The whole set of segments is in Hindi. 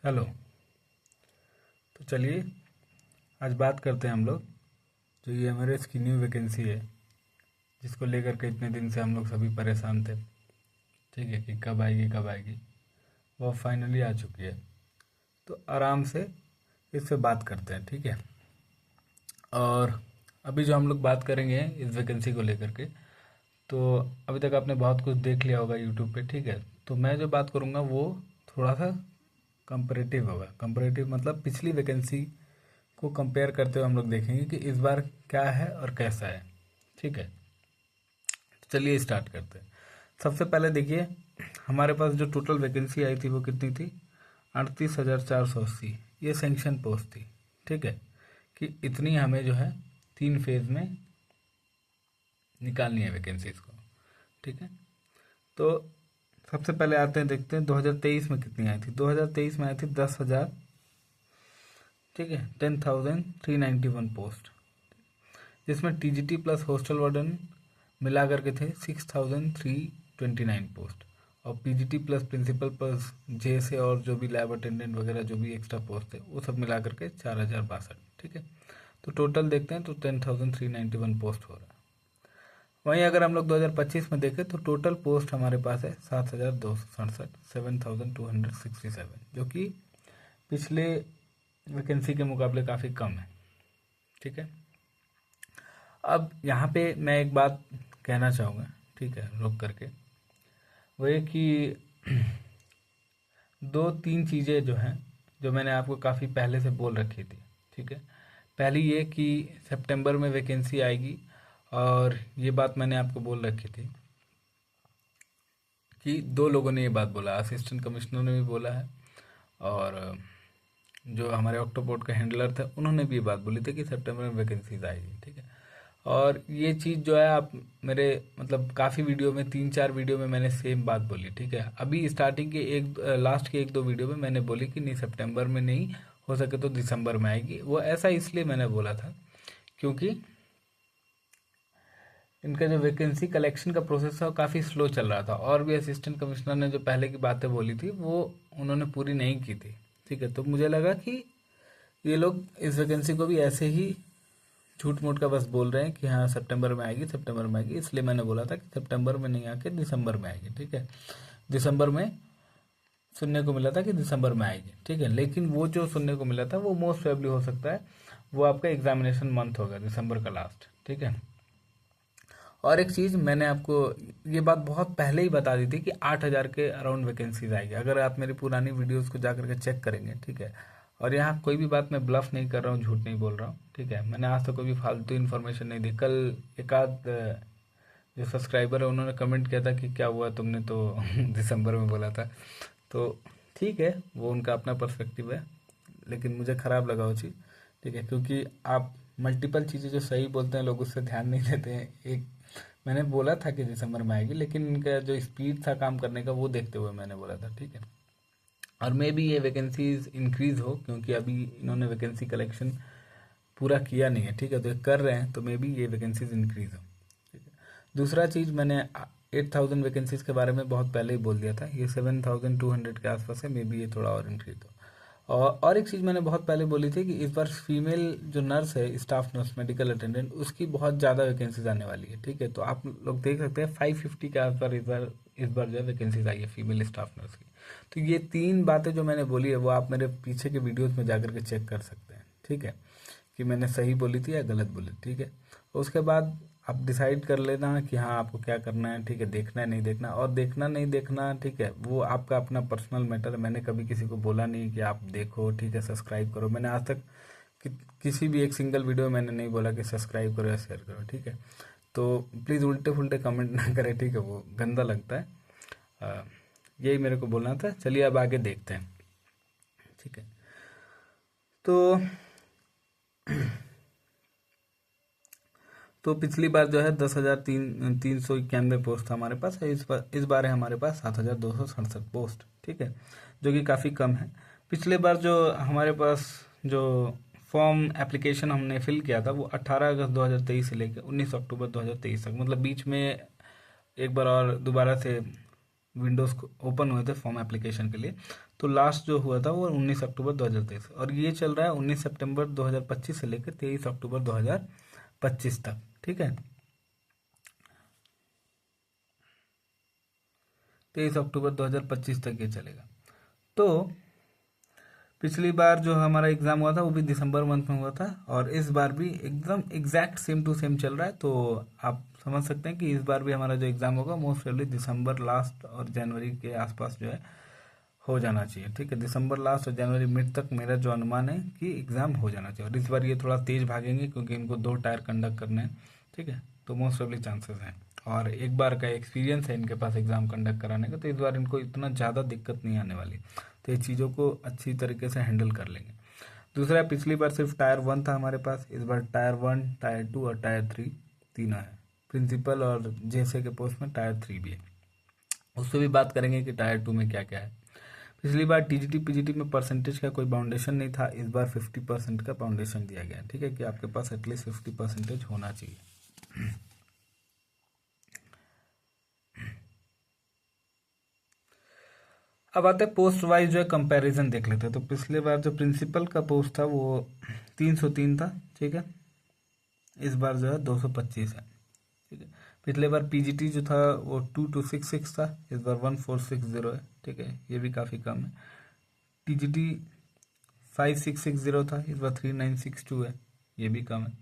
हेलो। तो चलिए आज बात करते हैं हम लोग जो ये एमआरएस की न्यू वैकेंसी है, जिसको लेकर के इतने दिन से हम लोग सभी परेशान थे। ठीक है कि कब आएगी कब आएगी। वो फाइनली आ चुकी है। तो आराम से इस पे बात करते हैं, ठीक है। और अभी जो हम लोग बात करेंगे इस वैकेंसी को लेकर के, तो अभी तक आपने बहुत कुछ देख लिया होगा यूट्यूब पे, ठीक है। तो मैं जो बात करूँगा वो थोड़ा सा कंपैरेटिव होगा। कंपैरेटिव मतलब पिछली वैकेंसी को कंपेयर करते हुए हम लोग देखेंगे कि इस बार क्या है और कैसा है, ठीक है। तो चलिए स्टार्ट करते हैं। सबसे पहले देखिए, हमारे पास जो टोटल वैकेंसी आई थी वो कितनी थी? 38,480। ये सेंक्शन पोस्ट थी, ठीक है। कि इतनी हमें जो है 3 फेज में निकालनी है वैकेंसीज को, ठीक है। तो सबसे पहले आते हैं, देखते हैं 2023 में कितनी आई थी। 2023 में आई थी 10,000, ठीक है, 10,391 पोस्ट, जिसमें टीजीटी प्लस हॉस्टल वार्डन मिला करके थे 6,329 पोस्ट, और पीजीटी प्लस प्रिंसिपल प्लस जेसे और जो भी लैब अटेंडेंट वगैरह जो भी एक्स्ट्रा पोस्ट थे वो सब मिला करके 4,062, ठीक है। तो टोटल देखते हैं तो 10,391 पोस्ट हो रहा है। वहीं अगर हम लोग 2025 में देखें तो टोटल पोस्ट हमारे पास है 7,267, 7,267, जो कि पिछले वैकेंसी के मुकाबले काफ़ी कम है, ठीक है। अब यहाँ पे मैं एक बात कहना चाहूँगा, ठीक है, रुक करके। वो ये कि दो तीन चीज़ें जो हैं, जो मैंने आपको काफ़ी पहले से बोल रखी थी, ठीक है। पहली ये कि सितंबर में वैकेंसी आएगी, और ये बात मैंने आपको बोल रखी थी कि दो लोगों ने ये बात बोला, असिस्टेंट कमिश्नर ने भी बोला है, और जो हमारे ऑक्टोपोर्ट के हैंडलर थे उन्होंने भी ये बात बोली थी कि सितंबर में वैकेंसीज आएगी, ठीक है। और ये चीज़ जो है, आप मेरे मतलब काफ़ी वीडियो में, 3-4 वीडियो में मैंने सेम बात बोली, ठीक है। अभी स्टार्टिंग के लास्ट के 1-2 वीडियो में मैंने बोली कि नहीं, सितंबर में नहीं, हो सके तो दिसंबर में आएगी। वो ऐसा इसलिए मैंने बोला था क्योंकि इनका जो वैकेंसी कलेक्शन का प्रोसेस था वो काफ़ी स्लो चल रहा था, और भी असिस्टेंट कमिश्नर ने जो पहले की बातें बोली थी वो उन्होंने पूरी नहीं की थी, ठीक है। तो मुझे लगा कि ये लोग इस वैकेंसी को भी ऐसे ही झूठ मूठ का बस बोल रहे हैं कि हाँ सितंबर में आएगी, सितंबर में आएगी। इसलिए मैंने बोला था कि सितंबर में नहीं आके दिसंबर में आएगी, ठीक है। दिसंबर में सुनने को मिला था कि दिसंबर में आएगी, ठीक है। लेकिन वो जो सुनने को मिला था वो मोस्ट प्रोबेबली हो सकता है वो आपका एग्जामिनेशन मंथ होगा, दिसंबर का लास्ट, ठीक है। और एक चीज़ मैंने आपको ये बात बहुत पहले ही बता दी थी कि 8,000 के अराउंड वैकेंसीज आएगी। अगर आप मेरी पुरानी वीडियोस को जा करके चेक करेंगे, ठीक है। और यहाँ कोई भी बात मैं ब्लफ नहीं कर रहा हूँ, झूठ नहीं बोल रहा हूँ, ठीक है। मैंने आज तक कोई भी फालतू इन्फॉर्मेशन नहीं दी। कल एक आध जो सब्सक्राइबर है उन्होंने कमेंट किया था कि क्या हुआ तुमने तो दिसंबर में बोला था। तो ठीक है, वो उनका अपना पर्सपेक्टिव है, लेकिन मुझे ख़राब लगा वो चीज़, ठीक है। क्योंकि आप मल्टीपल चीज़ें जो सही बोलते हैं लोग उस पर ध्यान नहीं देते हैं। एक मैंने बोला था कि दिसंबर में आएगी, लेकिन इनका जो स्पीड था काम करने का वो देखते हुए मैंने बोला था, ठीक है। और मे भी ये वैकेंसीज इंक्रीज हो, क्योंकि अभी इन्होंने वैकेंसी कलेक्शन पूरा किया नहीं है, ठीक है। तो ये कर रहे हैं, तो मे बी ये वैकेंसीज इंक्रीज हो, ठीक है। दूसरा चीज़, मैंने 8,000 वैकेंसीज के बारे में बहुत पहले ही बोल दिया था। ये 7,200 के आसपास है, मे बी ये थोड़ा और इंक्रीज हो। और एक चीज़ मैंने बहुत पहले बोली थी कि इस बार फीमेल जो नर्स है, स्टाफ नर्स, मेडिकल अटेंडेंट, उसकी बहुत ज़्यादा वैकेंसीज आने वाली है, ठीक है। तो आप लोग देख सकते हैं 550 के आसपास इस बार जो है वैकेंसीज आई है फीमेल स्टाफ नर्स की। तो ये तीन बातें जो मैंने बोली है वो आप मेरे पीछे के वीडियोज़ में जाकर के चेक कर सकते हैं, ठीक है, कि मैंने सही बोली थी या गलत बोली, ठीक है। उसके बाद आप डिसाइड कर लेना कि हाँ आपको क्या करना है, ठीक है। देखना है नहीं देखना, और देखना नहीं देखना, ठीक है, वो आपका अपना पर्सनल मैटर है। मैंने कभी किसी को बोला नहीं कि आप देखो, ठीक है, सब्सक्राइब करो। मैंने आज तक किसी भी एक सिंगल वीडियो में मैंने नहीं बोला कि सब्सक्राइब करो या शेयर करो, ठीक है। तो प्लीज़ उल्टे फुल्टे कमेंट ना करें, ठीक है, वो गंदा लगता है। यही मेरे को बोलना था। चलिए अब आगे देखते हैं, ठीक है। तो पिछली बार जो है 10,391 पोस्ट था हमारे पास, इस बार है हमारे पास 7,267 पोस्ट, ठीक है, जो कि काफ़ी कम है। पिछले बार जो हमारे पास जो फॉर्म एप्लीकेशन हमने फिल किया था वो 18 अगस्त 2023 से लेकर 19 अक्टूबर 2023 तक, मतलब बीच में एक बार और दोबारा से विंडोज़ ओपन हुए थे फॉर्म एप्लीकेशन के लिए। तो लास्ट जो हुआ था वो 19 अक्टूबर 2023 और ये चल रहा है 19 सितंबर 2025 से लेकर 23 अक्टूबर 2025 तक। ठीक है, 23 अक्टूबर 2025 तक ये चलेगा। तो पिछली बार जो हमारा एग्ज़ाम हुआ था वो भी दिसंबर मंथ में हुआ था और इस बार भी एकदम एग्जैक्ट सेम टू सेम चल रहा है। तो आप समझ सकते हैं कि इस बार भी हमारा जो एग्ज़ाम होगा मोस्ट प्रोबेबली दिसंबर लास्ट और जनवरी के आसपास जो है हो जाना चाहिए। ठीक है, दिसंबर लास्ट और जनवरी मिड तक मेरा जो अनुमान है कि एग्ज़ाम हो जाना चाहिए। और इस बार ये थोड़ा तेज़ भागेंगे क्योंकि इनको 2 टायर कंडक्ट करने हैं। ठीक है, तो मोस्ट प्रोबेबली चांसेस हैं और एक बार का एक्सपीरियंस है इनके पास एग्ज़ाम कंडक्ट कराने का, तो इस बार इनको इतना ज़्यादा दिक्कत नहीं आने वाली। तो ये चीज़ों को अच्छी तरीके से हैंडल कर लेंगे। दूसरा, पिछली बार सिर्फ टायर 1 था हमारे पास, इस बार टायर 1, टायर 2 और टायर 3 तीनों है। प्रिंसिपल और जेसे के पोस्ट में टायर 3 भी है। उससे भी बात करेंगे कि टायर 2 में क्या क्या है। पिछली बार टीजीटी पीजीटी में परसेंटेज का कोई बाउंडेशन नहीं था, इस बार 50% का बाउंडेशन दिया गया है। ठीक है, कि आपके पास एटलीस्ट 50% होना चाहिए। अब आते हैं पोस्ट वाइज जो है कंपैरिजन देख लेते हैं। तो पिछले बार जो प्रिंसिपल का पोस्ट था वो 303 था। ठीक है, इस बार जो है 225 है। ठीक है, पिछले बार पीजीटी जो था वो 2266 था, इस बार 1460 है। ठीक है, ये भी काफ़ी कम है। टीजीटी 5660 था, इस बार 3962 है, ये भी कम है।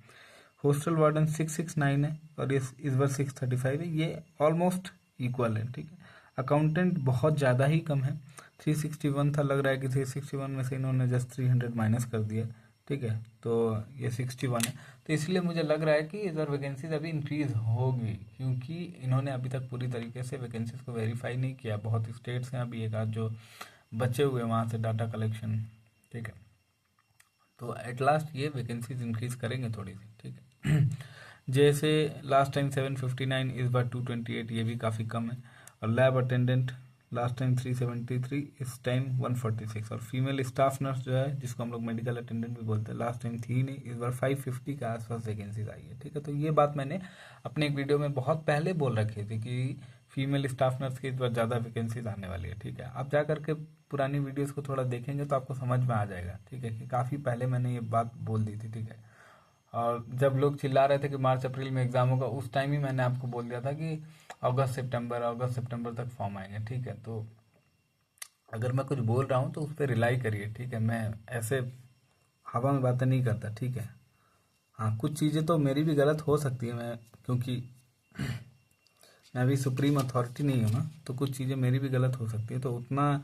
हॉस्टल वार्डन 669 है और इस बार 635 है, ये ऑलमोस्ट इक्वल है। ठीक है, अकाउंटेंट बहुत ज़्यादा ही कम है, 361 था, लग रहा है कि 361 में से इन्होंने जस्ट 300 माइनस कर दिया। ठीक है, तो ये 61 है। तो इसलिए मुझे लग रहा है कि इस बार वैकेंसीज अभी इंक्रीज होगी क्योंकि इन्होंने अभी तक पूरी तरीके से वैकेंसीज को वेरीफाई नहीं किया। बहुत स्टेट्स हैं अभी एक आध जो बचे हुए वहाँ से डाटा कलेक्शन। ठीक है, तो एट लास्ट ये वैकेंसीज इंक्रीज करेंगे थोड़ी सी। ठीक है, जैसे लास्ट टाइम 759, इस बार 228, ये भी काफ़ी कम है। और लैब अटेंडेंट लास्ट टाइम 373, इस टाइम 146। और फीमेल स्टाफ नर्स जो है जिसको हम लोग मेडिकल अटेंडेंट भी बोलते हैं, लास्ट टाइम थी नहीं, इस बार 550 के आसपास वैकेंसीज आई है। ठीक है, तो ये बात मैंने अपने एक वीडियो में बहुत पहले बोल रखी थी कि फीमेल स्टाफ नर्स की इस बार ज़्यादा वैकेंसीज आने वाली है। ठीक है, आप जा करके पुरानी वीडियोस को थोड़ा देखेंगे तो आपको समझ में आ जाएगा। ठीक है, कि काफ़ी पहले मैंने ये बात बोल दी थी। ठीक है, और जब लोग चिल्ला रहे थे कि मार्च अप्रैल में एग्ज़ाम होगा उस टाइम ही मैंने आपको बोल दिया था कि अगस्त सितंबर तक फॉर्म आएंगे। ठीक है, तो अगर मैं कुछ बोल रहा हूँ तो उस पर रिलाई करिए। ठीक है, मैं ऐसे हवा में बातें नहीं करता। ठीक है, हाँ, कुछ चीज़ें तो मेरी भी गलत हो सकती है, मैं क्योंकि मैं अभी सुप्रीम अथॉरिटी नहीं हूँ ना, तो कुछ चीज़ें मेरी भी गलत हो सकती है, तो उतना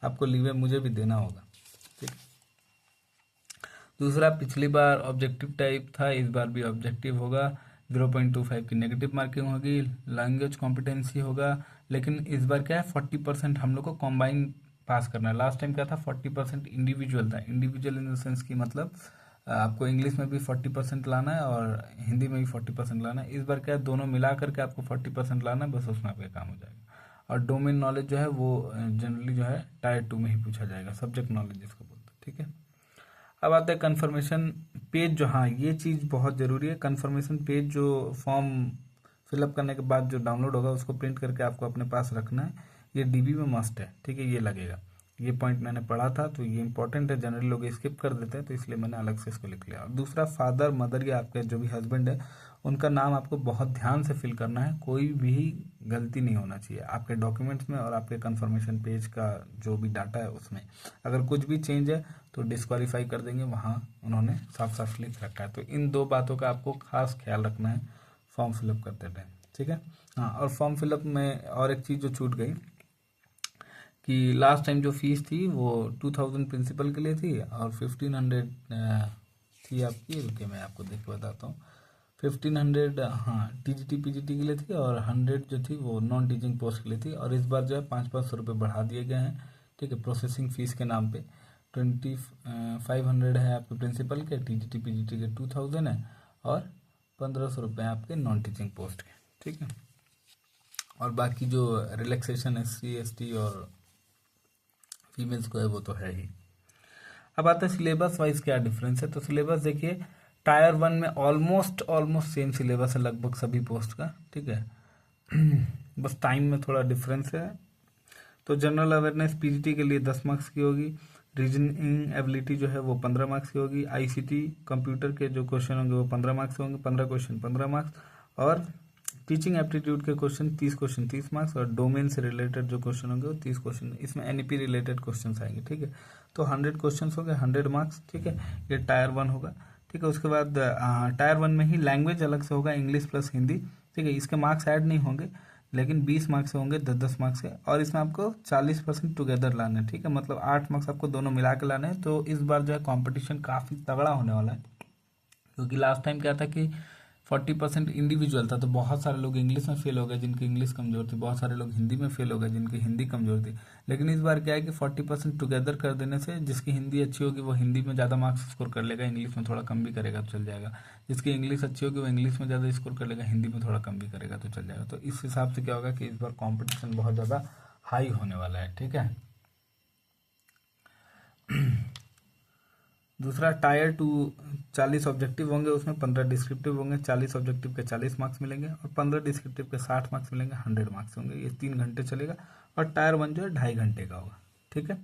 आपको लीवे मुझे भी देना होगा। ठीक, दूसरा, पिछली बार ऑब्जेक्टिव टाइप था, इस बार भी ऑब्जेक्टिव होगा। 0.25 की नेगेटिव मार्किंग होगी, लैंग्वेज कॉम्पिटेंसी होगा। लेकिन इस बार क्या है, 40% हम लोग को कॉम्बाइन पास करना है। लास्ट टाइम क्या था, 40% इंडिविजुअल था। इंडिविजुअल इन द सेंस की मतलब आपको इंग्लिश में भी 40% लाना है और हिंदी में भी 40% लाना है। इस बार क्या है, दोनों मिला करके आपको 40% लाना है, बस उसमें आपका काम हो जाएगा। और डोमेन नॉलेज जो है वो जनरली जो है टायर 2 में ही पूछा जाएगा, सब्जेक्ट नॉलेज जिसको बोलते हैं। ठीक है, अब आता है कन्फर्मेशन पेज जो, हाँ, ये चीज़ बहुत ज़रूरी है। कन्फर्मेशन पेज जो फॉर्म फिलअप करने के बाद जो डाउनलोड होगा उसको प्रिंट करके आपको अपने पास रखना है। ये डीबी में मस्ट है। ठीक है, ये लगेगा। ये पॉइंट मैंने पढ़ा था तो ये इंपॉर्टेंट है, जनरली लोग स्किप कर देते हैं, तो इसलिए मैंने अलग से इसको लिख लिया। और दूसरा, फादर मदर या आपके जो भी हस्बैंड है उनका नाम आपको बहुत ध्यान से फिल करना है, कोई भी गलती नहीं होना चाहिए आपके डॉक्यूमेंट्स में और आपके कन्फर्मेशन पेज का जो भी डाटा है उसमें। अगर कुछ भी चेंज है तो डिस्क्वालीफाई कर देंगे, वहाँ उन्होंने साफ साफ लिख रखा है। तो इन दो बातों का आपको खास ख्याल रखना है फॉर्म फिलअप करते टाइम। ठीक है, हाँ, और फॉर्म फिलअप में और एक चीज़ जो छूट गई कि लास्ट टाइम जो फीस थी वो 2000 प्रिंसिपल के लिए थी और 1500 थी आपकी, रुकिए मैं आपको देख के बताता हूँ। 1500, हाँ, टीजीटी पीजीटी के लिए थी और 100 जो थी वो नॉन टीचिंग पोस्ट के लिए थी। और इस बार जो है 500 रुपये बढ़ा दिए गए हैं। ठीक है, प्रोसेसिंग फ़ीस के नाम पे 2500 है आपके प्रिंसिपल के, टीजीटी पीजीटी के 2000 है और 1500 रुपये आपके नॉन टीचिंग पोस्ट के। ठीक है, और बाकी जो रिलैक्सेशन SC ST और फीमेल्स को है वो तो है ही। अब आता है सिलेबस वाइज क्या डिफरेंस है। तो सिलेबस देखिए, टायर 1 में ऑलमोस्ट ऑलमोस्ट सेम सिलेबस है लगभग सभी पोस्ट का। ठीक है, बस टाइम में थोड़ा डिफरेंस है। तो जनरल अवेयरनेस पीजीटी के लिए 10 मार्क्स की होगी, रीजनिंग एबिलिटी जो है वो 15 मार्क्स की होगी, आईसीटी कंप्यूटर के जो क्वेश्चन होंगे वो 15 मार्क्स होंगे, 15 क्वेश्चन 15 मार्क्स, और टीचिंग एप्टीट्यूड के क्वेश्चन 30 मार्क्स, और डोमेन से रिलेटेड जो क्वेश्चन होंगे वो 30 क्वेश्चन, इसमें एनईपी रिलेटेड क्वेश्चन आएंगे, ठीक है। तो 100 क्वेश्चन हो गए, 100 मार्क्स, ठीक है। ये टायर 1 होगा, ठीक है। उसके बाद टायर 1 में ही लैंग्वेज अलग से होगा, इंग्लिश प्लस हिंदी, ठीक है। इसके मार्क्स ऐड नहीं होंगे, लेकिन 20 मार्क्स से होंगे, 10-10 मार्क्स के, और इसमें आपको 40% टुगेदर लाने हैं, ठीक है। मतलब 8 मार्क्स आपको दोनों मिला के लाने हैं। तो इस बार जो है कंपटीशन काफ़ी तगड़ा होने वाला है, क्योंकि लास्ट टाइम क्या था कि 40% इंडिविजुअल था, तो बहुत सारे लोग इंग्लिश में फेल हो गए जिनकी इंग्लिश कमजोर थी, बहुत सारे लोग हिंदी में फेल हो गए जिनकी हिंदी कमजोर थी। लेकिन इस बार क्या है कि 40% टुगेदर कर देने से जिसकी हिंदी अच्छी होगी वो हिंदी में ज़्यादा मार्क्स स्कोर कर लेगा, इंग्लिश में थोड़ा कम भी करेगा तो चल जाएगा। जिसकी इंग्लिश अच्छी होगी वो इंग्लिश में ज़्यादा स्कोर कर लेगा, हिंदी में थोड़ा कम भी करेगा तो चल जाएगा। तो इस हिसाब से क्या होगा कि इस बार कॉम्पिटिशन बहुत ज़्यादा हाई होने वाला है, ठीक है। दूसरा टायर 2 40 ऑब्जेक्टिव होंगे, उसमें 15 डिस्क्रिप्टिव होंगे, 40 ऑब्जेक्टिव के 40 मार्क्स मिलेंगे, और 15 डिस्क्रिप्टिव के 60 मार्क्स मिलेंगे, 100 मार्क्स होंगे। ये 3 घंटे चलेगा, और टायर 1 जो है 2.5 घंटे का होगा, ठीक है।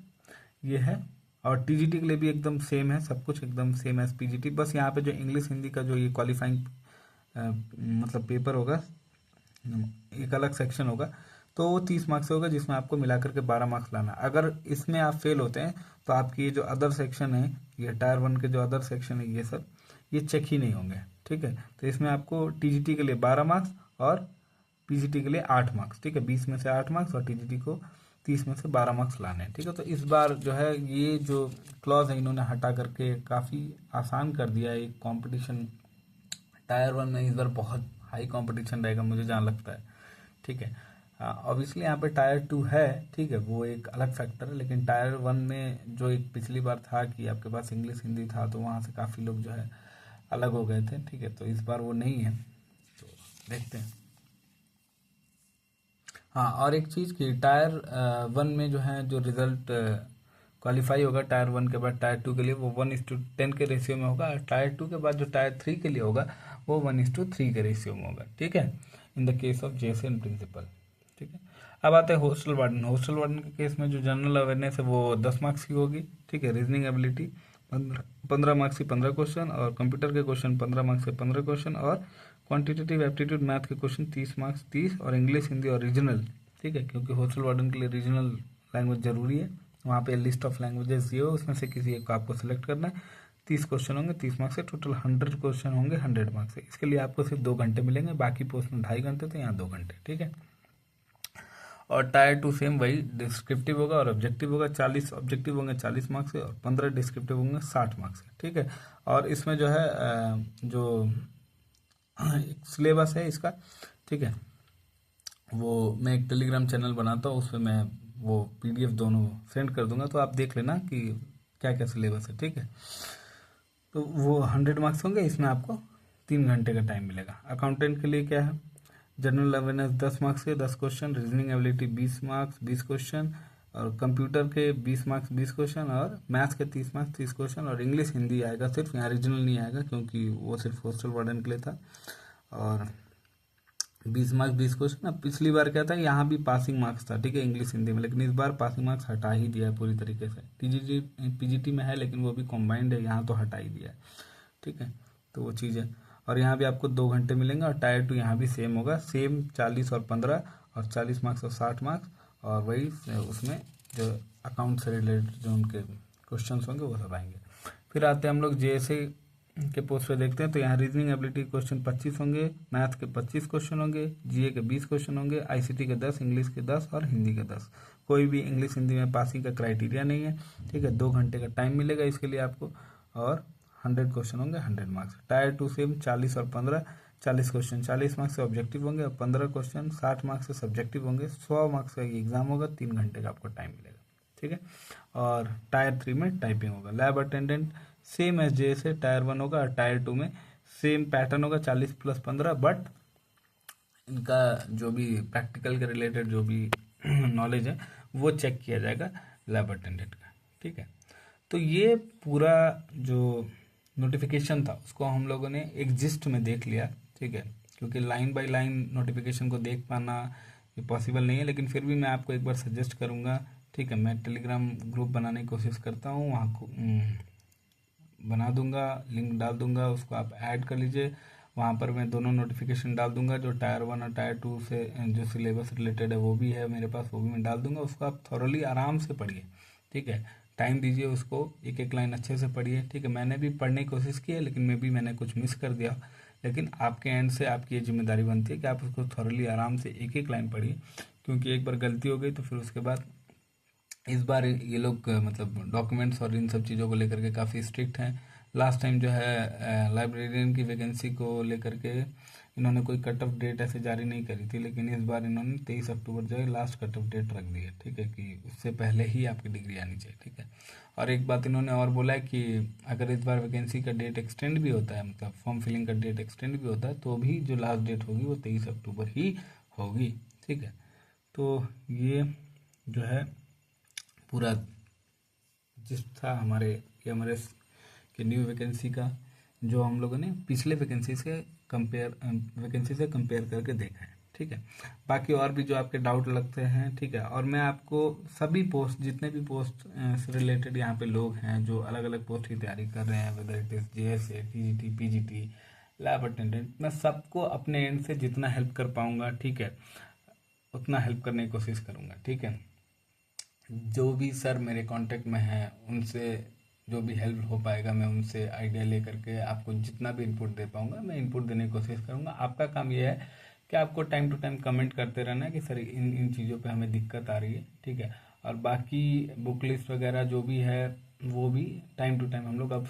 ये है। और टीजीटी के लिए भी एकदम सेम है, सब कुछ एकदम सेम एज पीजीटी, बस यहाँ पे जो इंग्लिश हिंदी का जो ये क्वालिफाइंग मतलब पेपर होगा, एक अलग सेक्शन होगा, तो वो 30 मार्क्स से होगा, जिसमें आपको मिला करके 12 मार्क्स लाना। अगर इसमें आप फेल होते हैं तो आपकी ये जो अदर सेक्शन है, ये टायर 1 के जो अदर सेक्शन है, ये सब ये चेक ही नहीं होंगे, ठीक है। तो इसमें आपको टीजीटी के लिए 12 मार्क्स और पीजीटी के लिए 8 मार्क्स, ठीक है। 20 में से 8 मार्क्स, और टीजीटी को 30 में से 12 मार्क्स लाने हैं, ठीक है। तो इस बार जो है ये जो क्लॉज है इन्होंने हटा करके काफ़ी आसान कर दिया है कॉम्पिटिशन। टायर 1 में इस बार बहुत हाई कंपटीशन रहेगा मुझे जहाँ लगता है, ठीक है। ऑब्वियसली यहाँ पे टायर 2 है, ठीक है, वो एक अलग फैक्टर है, लेकिन टायर 1 में जो एक पिछली बार था कि आपके पास इंग्लिश हिंदी था, तो वहाँ से काफ़ी लोग जो है अलग हो गए थे, ठीक है। तो इस बार वो नहीं है, तो देखते हैं। हाँ, और एक चीज़ कि टायर 1 में जो है जो रिजल्ट क्वालिफाई होगा टायर 1 के बाद टायर 2 के लिए, वो 1:10 के रेशियो में होगा, और टायर 2 के बाद जो टायर 3 के लिए होगा वो 1:3 के रेशियो में होगा, ठीक है, in the case of JSN principal, ठीक है। अब आते हैं हॉस्टल वार्डन। हॉस्टल वार्डन के केस में जो जनरल अवेयरनेस है वो 10 मार्क्स की होगी, ठीक है। रीजनिंग एबिलिटी 15 मार्क्स की 15 क्वेश्चन, और कंप्यूटर के क्वेश्चन 15 मार्क्स के 15 क्वेश्चन, और क्वांटिटेटिव एप्टीट्यूड मैथ के क्वेश्चन 30 मार्क्स 30, और इंग्लिश हिंदी और रीजनल, ठीक है, क्योंकि हॉस्टल वार्डन के लिए रीजनल लैंग्वेज जरूरी है। वहाँ पे लिस्ट ऑफ लैंग्वेजेस दिए हो, उसमें से किसी एक को आपको सिलेक्ट करना है। 30 क्वेश्चन होंगे, 30 मार्क्स से, टोटल 100 क्वेश्चन होंगे, 100 मार्क्स से। इसके लिए आपको सिर्फ 2 घंटे मिलेंगे, बाकी पोस्ट में 2.5 घंटे थे, यहाँ 2 घंटे, ठीक है। और टायर 2 सेम वही डिस्क्रिप्टिव होगा और ऑब्जेक्टिव होगा, 40 ऑब्जेक्टिव होंगे 40 मार्क्स के, और 15 डिस्क्रिप्टिव होंगे 60 मार्क्स के, ठीक है। और इसमें जो है जो सिलेबस है इसका, ठीक है, वो मैं एक टेलीग्राम चैनल बनाता हूँ, उस पर मैं वो पीडीएफ दोनों सेंड कर दूंगा, तो आप देख लेना कि क्या क्या सिलेबस है, ठीक है। तो वो 100 मार्क्स होंगे, इसमें आपको 3 घंटे का टाइम मिलेगा। अकाउंटेंट के लिए क्या है, जनरल अवेयरनेस 10 मार्क्स के 10 question, reasoning ability 20 marks 20 question, और कंप्यूटर के 20 मार्क्स 20 क्वेश्चन, और मैथ्स के 30 मार्क्स 30 क्वेश्चन, और इंग्लिश हिंदी आएगा सिर्फ, यहाँ रीजनल नहीं आएगा क्योंकि वो सिर्फ हॉस्टल वार्डन के लिए था। और 20 मार्क्स 20 क्वेश्चन। अब पिछली बार क्या था, यहाँ भी पासिंग मार्क्स था, ठीक है, इंग्लिश हिंदी में, लेकिन इस बार पासिंग मार्क्स हटा ही दिया है पूरी तरीके से। टीजीटी पीजीटी में है लेकिन वो भी कॉम्बाइंड है, यहाँ तो हटा ही दिया है, ठीक है। तो वो चीज़ है। और यहाँ भी आपको 2 घंटे मिलेंगे, और टायर 2 यहाँ भी सेम होगा, सेम 40 और 15, और 40 मार्क्स और 60 मार्क्स, और वही उसमें जो अकाउंट से रिलेटेड जो उनके क्वेश्चन होंगे वो सब आएंगे। फिर आते हैं हम लोग जेएसए के पोस्ट पे देखते हैं, तो यहाँ रीजनिंग एबिलिटी क्वेश्चन 25 होंगे, मैथ के 25 क्वेश्चन होंगे, जीए के 20 क्वेश्चन होंगे, आईसीटी के 10, इंग्लिश के 10, और हिंदी के 10। कोई भी इंग्लिश हिंदी में पासिंग का क्राइटेरिया नहीं है, ठीक है। 2 घंटे का टाइम मिलेगा इसके लिए आपको, और 100 क्वेश्चन होंगे, 100 मार्क्स। टायर 2 सेम 40 और 15, 40 क्वेश्चन 40 मार्क्स से ऑब्जेक्टिव होंगे, और 15 क्वेश्चन 60 मार्क्स से सब्जेक्टिव होंगे। 100 मार्क्स का ये एग्जाम होगा, 3 घंटे का आपको टाइम मिलेगा, ठीक है। और टायर 3 में टाइपिंग होगा। लैब अटेंडेंट सेम एस जे से टायर 1 होगा, और टायर 2 में सेम पैटर्न होगा, 40 + 15, बट इनका जो भी प्रैक्टिकल के रिलेटेड जो भी नॉलेज है वो चेक किया जाएगा लैब अटेंडेंट का, ठीक है। तो ये पूरा जो नोटिफिकेशन था उसको हम लोगों ने एक जिस्ट में देख लिया, ठीक है, क्योंकि लाइन बाय लाइन नोटिफिकेशन को देख पाना ये पॉसिबल नहीं है, लेकिन फिर भी मैं आपको एक बार सजेस्ट करूँगा, ठीक है। मैं टेलीग्राम ग्रुप बनाने की कोशिश करता हूँ, वहाँ को बना दूंगा, लिंक डाल दूंगा, उसको आप ऐड कर लीजिए। वहाँ पर मैं दोनों नोटिफिकेशन डाल दूंगा, जो टायर 1 और टायर 2 से जो सिलेबस रिलेटेड है वो भी है मेरे पास, वो भी मैं डाल दूंगा। उसको आप थॉरली आराम से पढ़िए, ठीक है। टाइम दीजिए उसको, एक एक लाइन अच्छे से पढ़िए, ठीक है। मैंने भी पढ़ने की कोशिश की है, लेकिन मैंने कुछ मिस कर दिया। लेकिन आपके एंड से आपकी ये जिम्मेदारी बनती है कि आप उसको थॉरली आराम से एक एक लाइन पढ़िए, क्योंकि एक बार गलती हो गई तो फिर उसके बाद इस बार ये लोग मतलब डॉक्यूमेंट्स और इन सब चीज़ों को लेकर के काफ़ी स्ट्रिक्ट हैं। लास्ट टाइम जो है लाइब्रेरियन की वैकेंसी को लेकर के इन्होंने कोई कट ऑफ डेट ऐसे जारी नहीं करी थी, लेकिन इस बार इन्होंने 23 अक्टूबर जो है लास्ट कट ऑफ डेट रख दी है, ठीक है, कि उससे पहले ही आपकी डिग्री आनी चाहिए, ठीक है। और एक बात इन्होंने और बोला है कि अगर इस बार वैकेंसी का डेट एक्सटेंड भी होता है, मतलब फॉर्म फिलिंग का डेट एक्सटेंड भी होता है, तो भी जो लास्ट डेट होगी वो 23 अक्टूबर ही होगी, ठीक है। तो ये जो है पूरा जिस था हमारे एमआरएस के न्यू वैकेंसी का, जो हम लोगों ने पिछले वैकेंसी से कंपेयर करके देखा है, ठीक है। बाकी और भी जो आपके डाउट लगते हैं, ठीक है, और मैं आपको सभी पोस्ट, जितने भी पोस्ट से रिलेटेड यहाँ पे लोग हैं जो अलग अलग पोस्ट की तैयारी कर रहे हैं, whether it is JSA, TGT, PGT, lab attendant, मैं सबको अपने एंड से जितना हेल्प कर पाऊंगा, ठीक है, उतना हेल्प करने की कोशिश करूंगा, ठीक है। जो भी सर मेरे कांटेक्ट में हैं उनसे जो भी हेल्प हो पाएगा मैं उनसे आइडिया ले करके आपको जितना भी इनपुट दे पाऊंगा मैं इनपुट देने की कोशिश करूंगा। आपका काम ये है कि आपको टाइम टू टाइम कमेंट करते रहना है कि सर इन इन चीज़ों पे हमें दिक्कत आ रही है, ठीक है। और बाकी बुक लिस्ट वगैरह जो भी है वो भी टाइम टू टाइम हम लोग अब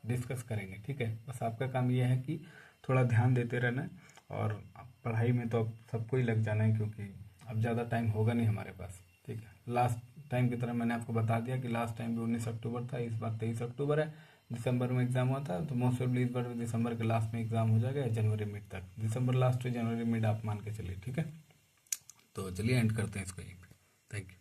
डिस्कस करेंगे, ठीक है। बस आपका काम ये है कि थोड़ा ध्यान देते रहना है, और पढ़ाई में तो अब सबको ही लग जाना है, क्योंकि अब ज़्यादा टाइम होगा नहीं हमारे पास, ठीक है। लास्ट टाइम की तरह मैंने आपको बता दिया कि लास्ट टाइम भी 19 अक्टूबर था, इस बार 23 अक्टूबर है। दिसंबर में एग्ज़ाम हुआ था, तो मोस्ट प्रोबेबली इस बार दिसंबर के लास्ट में एग्ज़ाम हो जाएगा, जनवरी मिड तक, दिसंबर लास्ट से जनवरी मिड आप मान के चलिए, ठीक है। तो चलिए एंड करते हैं इसको यहीं पे। Thank you.